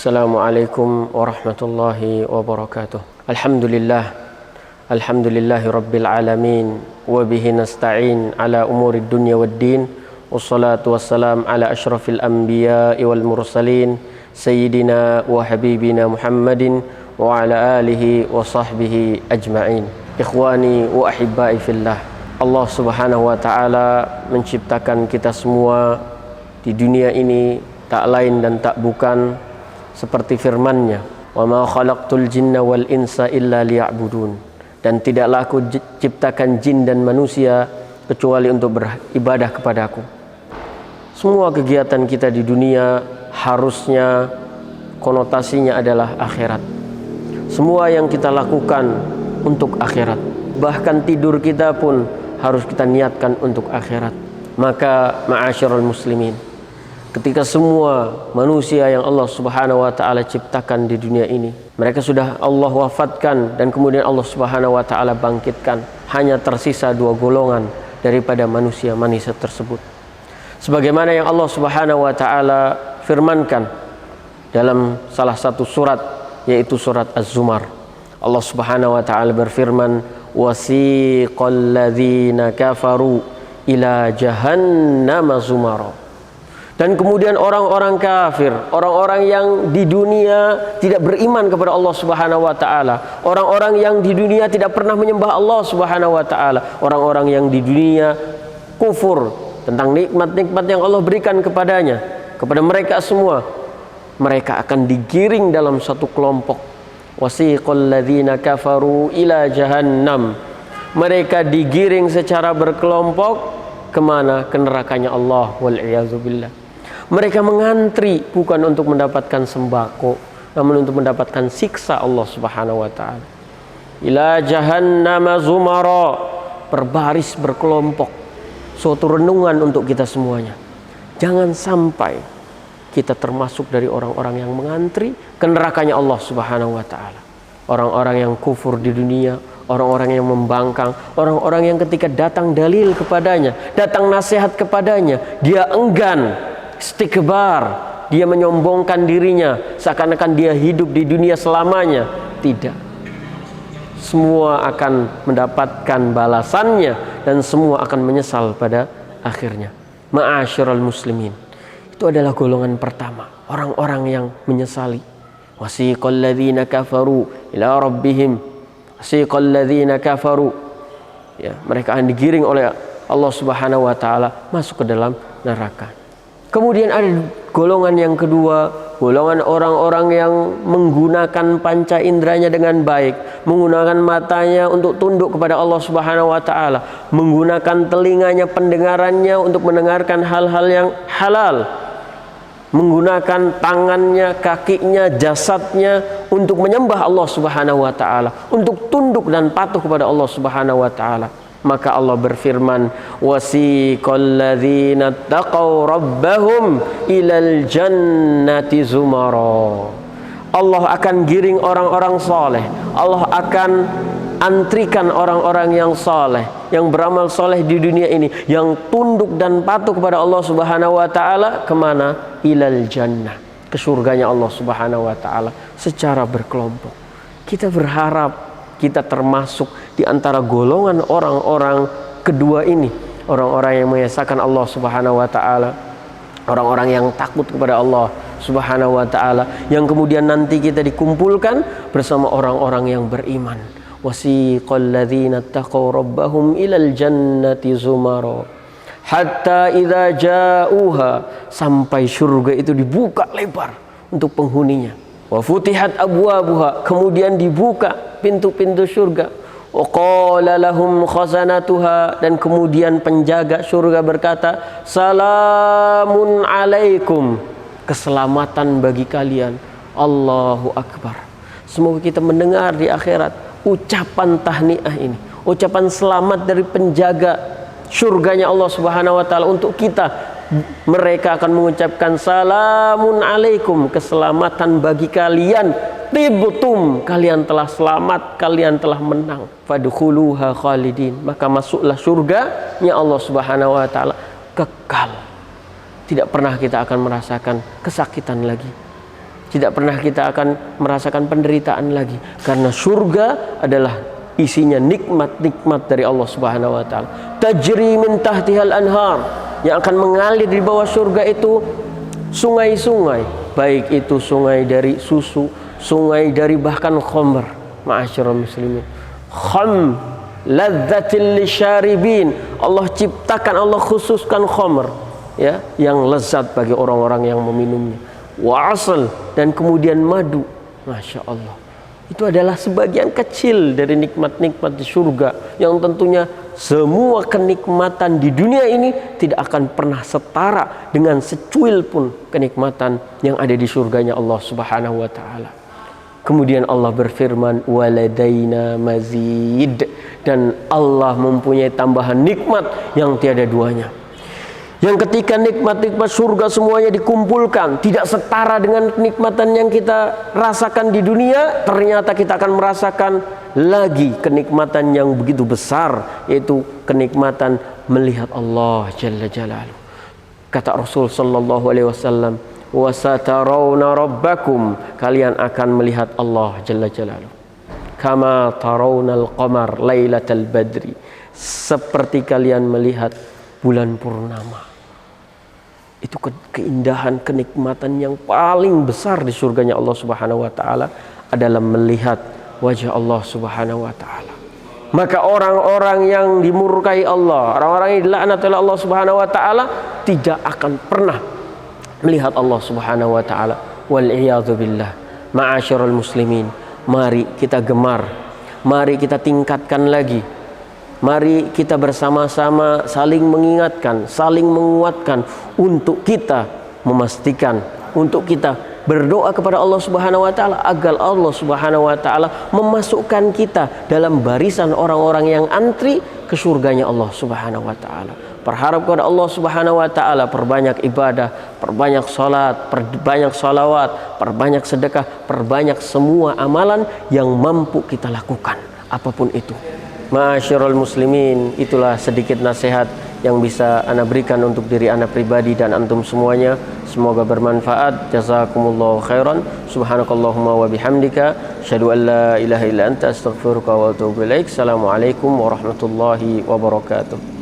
Assalamualaikum warahmatullahi wabarakatuh. Alhamdulillahi rabbil alamin, wa bihi nasta'in ala umuri dunya waddin, wassalatu wassalam ala ashrafil anbiya'i wal mursalin, sayyidina wa habibina Muhammadin wa ala alihi wa sahbihi ajma'in. Ikhwani wa ahibba'i fillah, Allah subhanahu wa ta'ala menciptakan kita semua di dunia ini tak lain dan tak bukan seperti firman-Nya, "Wa ma khalaqtul jinna wal insa illa liya'budun." Dan tidaklah aku ciptakan jin dan manusia kecuali untuk beribadah kepadaku. Semua kegiatan kita di dunia harusnya konotasinya adalah akhirat. Semua yang kita lakukan untuk akhirat. Bahkan tidur kita pun harus kita niatkan untuk akhirat. Maka ma'asyiral muslimin, ketika semua manusia yang Allah subhanahu wa ta'ala ciptakan di dunia ini, mereka sudah Allah wafatkan dan kemudian Allah subhanahu wa ta'ala bangkitkan, hanya tersisa dua golongan daripada manusia-manusia tersebut. Sebagaimana yang Allah subhanahu wa ta'ala firmankan dalam salah satu surat, yaitu surat Az-Zumar. Allah subhanahu wa ta'ala berfirman, "Wasiqal ladzina kafaru ila jahannama zumara." Dan kemudian orang-orang kafir, orang-orang yang di dunia tidak beriman kepada Allah subhanahu wa ta'ala, orang-orang yang di dunia tidak pernah menyembah Allah subhanahu wa ta'ala, orang-orang yang di dunia kufur tentang nikmat-nikmat yang Allah berikan kepadanya, kepada mereka semua, mereka akan digiring dalam satu kelompok. Wasiqal ladzina kafaru ila jahannam. Mereka digiring secara berkelompok kemana? Ke nerakanya Allah, wal'iyazubillah. Mereka mengantri bukan untuk mendapatkan sembako, namun untuk mendapatkan siksa Allah subhanahu wa ta'ala. Ila jahannama zumara, berbaris berkelompok. Suatu renungan untuk kita semuanya. Jangan sampai kita termasuk dari orang-orang yang mengantri ke nerakanya Allah subhanahu wa ta'ala. Orang-orang yang kufur di dunia, orang-orang yang membangkang, orang-orang yang ketika datang dalil kepadanya, datang nasihat kepadanya, dia enggan, istikbar, dia menyombongkan dirinya seakan-akan dia hidup di dunia selamanya. Tidak. Semua akan mendapatkan balasannya dan semua akan menyesal pada akhirnya. Ma'asyiral muslimin, itu adalah golongan pertama, orang-orang yang menyesali. Wasiqal ladzina kafaru ila rabbihim, wasiqal ladzina kafaru, ya, mereka akan digiring oleh Allah subhanahu wa ta'ala masuk ke dalam neraka. Kemudian ada golongan yang kedua, golongan orang-orang yang menggunakan panca inderanya dengan baik, menggunakan matanya untuk tunduk kepada Allah subhanahu wa ta'ala, menggunakan telinganya, pendengarannya untuk mendengarkan hal-hal yang halal, menggunakan tangannya, kakinya, jasadnya untuk menyembah Allah subhanahu wa ta'ala, untuk tunduk dan patuh kepada Allah subhanahu wa ta'ala. Maka Allah berfirman, "Wasiqal ladzina taqaw rabbahum ilal jannati zumara." Allah akan giring orang-orang soleh. Allah akan antrikan orang-orang yang soleh, yang beramal soleh di dunia ini, yang tunduk dan patuh kepada Allah subhanahu wa ta'ala, kemana? Ilal jannah, ke surganya Allah subhanahu wa ta'ala, secara berkelompok. Kita berharap kita termasuk di antara golongan orang-orang kedua ini, orang-orang yang mengesahkan Allah subhanahu wa ta'ala, orang-orang yang takut kepada Allah subhanahu wa ta'ala, yang kemudian nanti kita dikumpulkan bersama orang-orang yang beriman. Wasiqal ladzina taqaw rabbahum ilal jannati zumara hatta idza ja'uha, sampai surga itu dibuka lebar untuk penghuninya. Wa futihat abwabuha, kemudian dibuka pintu-pintu surga. Wa qala lahum khazanatuha, dan kemudian penjaga surga berkata, "Salamun alaikum," keselamatan bagi kalian. Allahu akbar. Semoga kita mendengar di akhirat ucapan tahniah ini, ucapan selamat dari penjaga surganya Allah subhanahu wa ta'ala untuk kita. Mereka akan mengucapkan, "Salamun alaikum," keselamatan bagi kalian. Tibtum, kalian telah selamat, kalian telah menang. Fadkhuluha khalidin, maka masuklah surganya Allah subhanahu wa ta'ala kekal. Tidak pernah kita akan merasakan kesakitan lagi. Tidak pernah kita akan merasakan penderitaan lagi, karena surga adalah isinya nikmat-nikmat dari Allah Subhanahu wa taala. Tajri min tahtihal anhar, yang akan mengalir di bawah surga itu sungai-sungai, baik itu sungai dari susu, sungai dari bahkan khamr. Ma'asyiral muslimin, kham ladzatil lisyaribin, Allah ciptakan, Allah khususkan khamr, ya, yang lezat bagi orang-orang yang meminumnya. Wa asal, dan kemudian madu. Masya Allah, itu adalah sebagian kecil dari nikmat-nikmat di surga, yang tentunya semua kenikmatan di dunia ini tidak akan pernah setara dengan secuil pun kenikmatan yang ada di surganya Allah Subhanahu wa taala. Kemudian Allah berfirman, waladaina mazid, dan Allah mempunyai tambahan nikmat yang tiada duanya. Yang ketika nikmat-nikmat surga semuanya dikumpulkan, tidak setara dengan kenikmatan yang kita rasakan di dunia, ternyata kita akan merasakan lagi kenikmatan yang begitu besar, yaitu kenikmatan melihat Allah Jalla Jalaluhu. Kata Rasul sallallahu alaihi wasallam, wasatarawna rabbakum, kalian akan melihat Allah Jalla Jalaluhu kama tarawnal qamar lailatal badri, seperti kalian melihat bulan purnama. Itu keindahan, kenikmatan yang paling besar di surganya Allah Subhanahu wa taala adalah melihat wajah Allah Subhanahu wa taala. Maka orang-orang yang dimurkai Allah, orang-orang yang dilaknat oleh Allah Subhanahu wa taala, tidak akan pernah melihat Allah Subhanahu wa taala. Wal iyadzu billah. Ma'asyiral muslimin, mari kita gemar, mari kita tingkatkan lagi. Mari kita bersama-sama saling mengingatkan, saling menguatkan, untuk kita memastikan, untuk kita berdoa kepada Allah Subhanahu wa taala agar Allah Subhanahu wa taala memasukkan kita dalam barisan orang-orang yang antri ke surganya Allah Subhanahu wa taala. Berharap kepada Allah Subhanahu wa taala, perbanyak ibadah, perbanyak salat, perbanyak salawat, perbanyak sedekah, perbanyak semua amalan yang mampu kita lakukan, apapun itu. Ma'asyiral muslimin, itulah sedikit nasihat yang bisa ana berikan untuk diri ana pribadi dan antum semuanya. Semoga bermanfaat. Jazakumullahu khairan. Subhanakallahumma wa bihamdika, asyhadu an la ilaha illa anta, astaghfiruka wa atubu ilaik. Assalamualaikum warahmatullahi wabarakatuh.